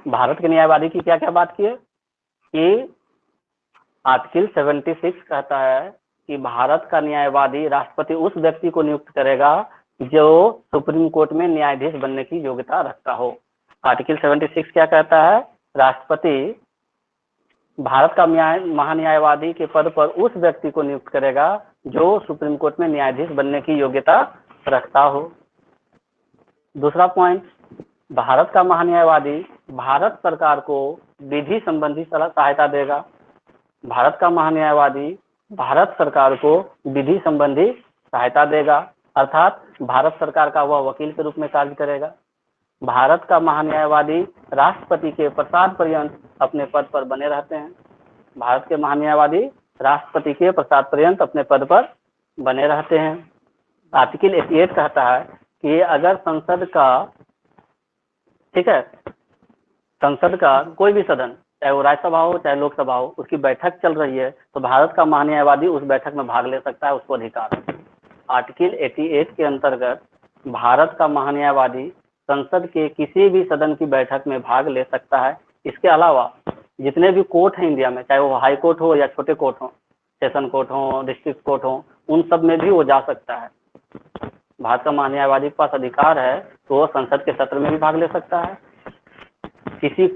भारत के न्यायवादी की क्या क्या बात की है कि आर्टिकल 76 कहता है कि भारत का न्यायवादी राष्ट्रपति उस व्यक्ति को नियुक्त करेगा जो सुप्रीम कोर्ट में न्यायाधीश बनने की योग्यता रखता हो। आर्टिकल 76 क्या कहता है? राष्ट्रपति भारत का महान्यायवादी के पद पर उस व्यक्ति को नियुक्त करेगा जो सुप्रीम कोर्ट में न्यायाधीश बनने की योग्यता रखता हो। दूसरा पॉइंट, भारत का महान्यायवादी भारत सरकार को विधि संबंधी सहायता देगा। भारत का महान्यायवादी भारत सरकार को विधि संबंधी सहायता देगा, अर्थात भारत सरकार का वह वकील के रूप में कार्य करेगा। भारत का महान्यायवादी राष्ट्रपति के प्रसाद पर्यंत अपने पद पर बने रहते हैं। भारत के महान्यायवादी राष्ट्रपति के प्रसाद पर्यंत अपने पद पर बने रहते हैं। आर्टिकल 88 कहता है कि अगर संसद का, ठीक है, संसद का कोई भी सदन, चाहे वो राज्यसभा हो चाहे लोकसभा हो, उसकी बैठक चल रही है तो भारत का महान्यायवादी उस बैठक में भाग ले सकता है, उसको अधिकार है। आर्टिकल 88 के अंतर्गत भारत का महान्यायवादी संसद के किसी भी सदन की बैठक में भाग ले सकता है। इसके अलावा जितने भी कोर्ट हैं इंडिया में, चाहे वो हाई कोर्ट हो या छोटे कोर्ट हो, सेशन कोर्ट हो, डिस्ट्रिक्ट कोर्ट हो, उन सब में भी वो जा सकता है। भारत का महान्यायवादी के पास अधिकार है तो वो संसद के सत्र में भी भाग ले सकता है। किसी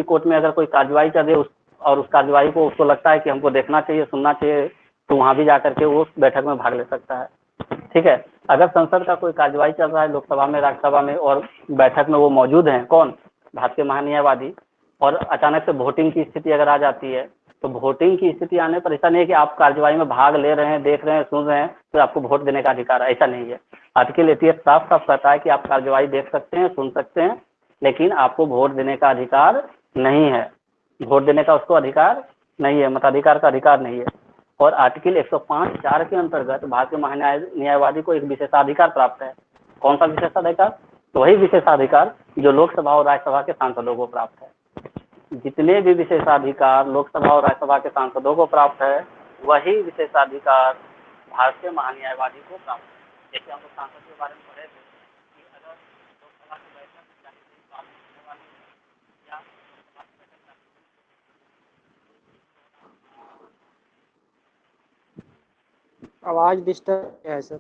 कोर्ट में अगर कोई कार्यवाही चल रही है और उस कार्यवाही को उसको लगता है कि हमको देखना चाहिए, सुनना चाहिए, तो वहां भी जाकर के वो उस बैठक में भाग ले सकता है। ठीक है, अगर संसद का कोई कार्यवाही चल रहा है लोकसभा में, राज्यसभा में, और बैठक में वो मौजूद हैं, कौन? भारत के महान्यायवादी, और अचानक से वोटिंग की स्थिति अगर आ जाती है तो वोटिंग की स्थिति आने पर ऐसा नहीं है कि आप कार्यवाही में भाग ले रहे हैं, देख रहे हैं, सुन रहे हैं तो आपको वोट देने का अधिकार है, ऐसा नहीं है। आर्टिकल 88 साफ साफ कहता है कि आप कार्यवाही देख सकते हैं, सुन सकते हैं, लेकिन आपको वोट देने का अधिकार नहीं है। वोट देने का उसको अधिकार नहीं है, मताधिकार का अधिकार नहीं है। और आर्टिकल 105(4) के अंतर्गत भारत के महान्यायवादी को एक विशेषाधिकार प्राप्त है। कौन सा विशेषाधिकार? तो वही विशेषाधिकार जो लोकसभा और राज्यसभा के सांसदों को प्राप्त है। जितने भी विशेषाधिकार लोकसभा और राज्यसभा के सांसदों को प्राप्त है, वही विशेषाधिकार भारत के महान्यायवादी को प्राप्त है। जैसे हम लोग सांसद के बारे में पढ़े थे कि अगर लोकसभा की बैठक या आवाज डिस्टर्ब है सर।